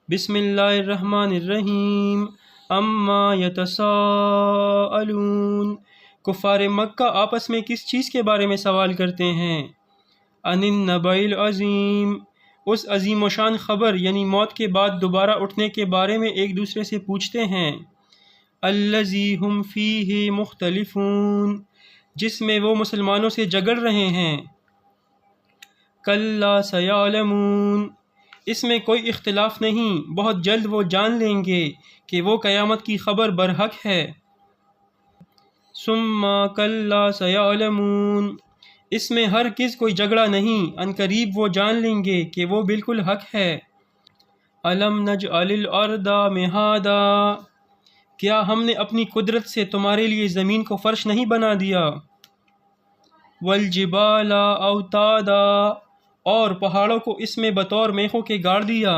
بسم اللہ الرحمن الرحیم اما یتساءلون، کفار مکہ آپس میں کس چیز کے بارے میں سوال کرتے ہیں؟ عن النبأ العظیم، اس عظیم و شان خبر یعنی موت کے بعد دوبارہ اٹھنے کے بارے میں ایک دوسرے سے پوچھتے ہیں۔ الذی ہم فیہ مختلفون، جس میں وہ مسلمانوں سے جھگڑ رہے ہیں۔ کلا سیعلمون، اس میں کوئی اختلاف نہیں، بہت جلد وہ جان لیں گے کہ وہ قیامت کی خبر برحق ہے۔ ثم کلا سیعلمون، اس میں ہرگز کوئی جھگڑا نہیں، عنقریب وہ جان لیں گے کہ وہ بالکل حق ہے۔ الم نجعل الارض مہادا، کیا ہم نے اپنی قدرت سے تمہارے لیے زمین کو فرش نہیں بنا دیا؟ والجبال اوتادا، اور پہاڑوں کو اس میں بطور میخوں کے گاڑ دیا۔